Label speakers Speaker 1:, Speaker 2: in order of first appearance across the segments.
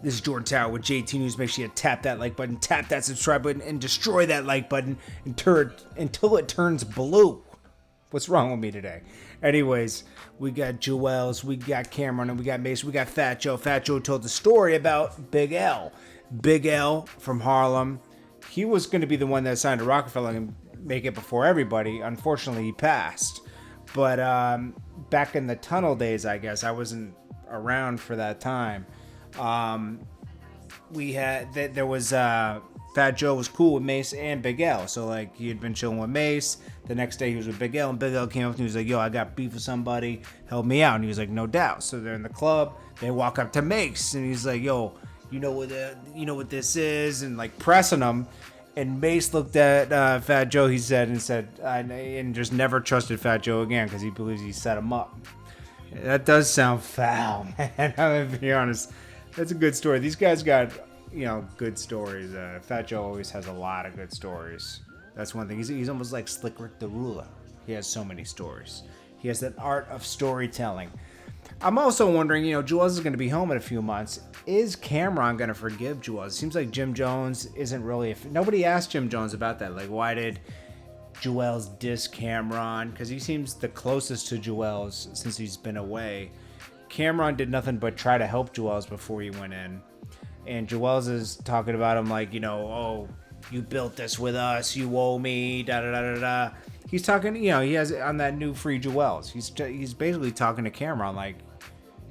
Speaker 1: This is Jordan Tower with JT News. Make sure you tap that like button, tap that subscribe button, and destroy that like button until it turns blue. What's wrong with me today? Anyways, we got Juelz, we got Camron, and we got Mase, we got Fat Joe. Fat Joe told the story about Big L. Big L from Harlem. He was going to be the one that signed to Rockefeller and make it before everybody. Unfortunately, he passed. But back in the tunnel days, I guess, I wasn't around for that time. There was Fat Joe was cool with Mase and Big L, so like he had been chilling with Mase. The next day he was with Big L, and Big L came up to him. He was like, "Yo, I got beef with somebody. Help me out." And he was like, "No doubt." So they're in the club. They walk up to Mase, and he's like, "Yo, you know what this is?" And like pressing him. And Mase looked at Fat Joe. He said, and just never trusted Fat Joe again because he believes he set him up. That does sound foul, man. I'm gonna be honest. That's a good story. These guys got, good stories. Fat Joe always has a lot of good stories. That's one thing. He's almost like Slick Rick the Ruler. He has so many stories. He has that art of storytelling. I'm also wondering, Juelz is going to be home in a few months. Is Camron going to forgive Juelz? It seems like Jim Jones isn't really... Nobody asked Jim Jones about that. Like, why did Juelz diss Camron? Because he seems the closest to Juelz since he's been away. Camron did nothing but try to help Juelz before he went in. And Juelz is talking about him like, oh, you built this with us, you owe me, da-da-da-da-da. He's talking, he has on that new Free Juelz. He's basically talking to Camron like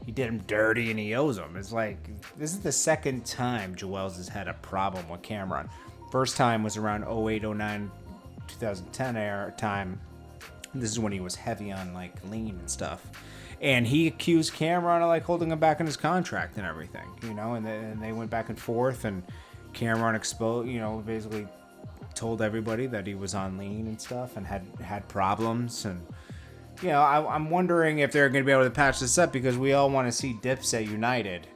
Speaker 1: he did him dirty and he owes him. It's like, this is the second time Juelz has had a problem with Camron. First time was around 08, 09, 2010 era time. This is when he was heavy on like lean and stuff. And he accused Camron of like holding him back in his contract and everything, and they went back and forth, and Camron exposed, basically told everybody that he was on lean and stuff and had problems. And, I'm wondering if they're going to be able to patch this up because we all want to see Dipset united.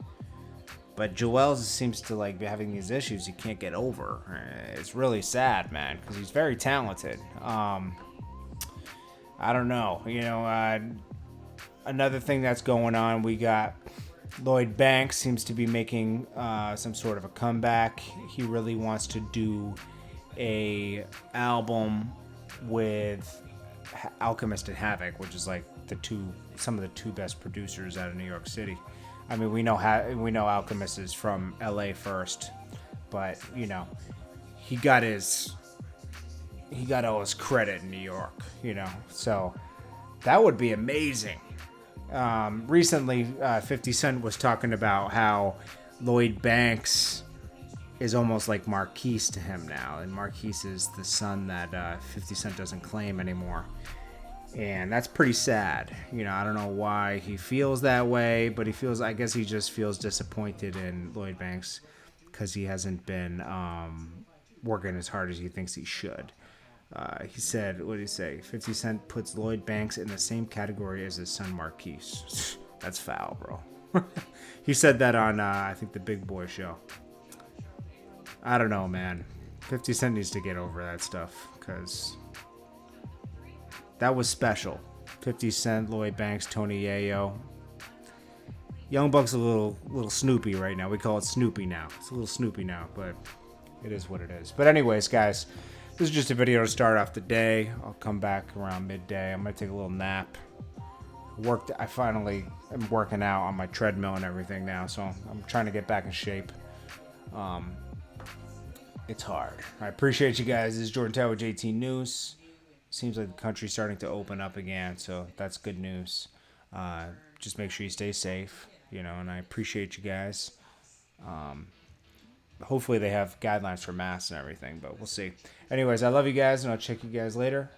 Speaker 1: But Juelz seems to like be having these issues he can't get over. It's really sad, man, because he's very talented. I don't know, another thing that's going on, we got Lloyd Banks seems to be making some sort of a comeback. He really wants to do a album with Alchemist and Havoc, which is like some of the two best producers out of New York City. I mean, we know Alchemist is from LA first, but he got all his credit in New York, so that would be amazing. Recently, 50 Cent was talking about how Lloyd Banks is almost like Marquise to him now. And Marquise is the son that 50 Cent doesn't claim anymore. And that's pretty sad. I don't know why he feels that way, but I guess he just feels disappointed in Lloyd Banks because he hasn't been working as hard as he thinks he should. He said, what did he say? 50 Cent puts Lloyd Banks in the same category as his son Marquise. That's foul, bro. He said that on, I think, the Big Boy show. I don't know, man. 50 Cent needs to get over that stuff, because that was special. 50 Cent, Lloyd Banks, Tony Yayo. Young Buck's a little Snoopy right now. We call it Snoopy now. It's a little Snoopy now, but it is what it is. But anyways, guys, this is just a video to start off the day. I'll come back around midday. I'm going to take a little nap. I finally am working out on my treadmill and everything now, so I'm trying to get back in shape. It's hard. I appreciate you guys. This is Jordan Tower with JT News. Seems like the country's starting to open up again, so that's good news. Just make sure you stay safe, and I appreciate you guys. Hopefully they have guidelines for masks and everything, but we'll see. Anyways, I love you guys, and I'll check you guys later.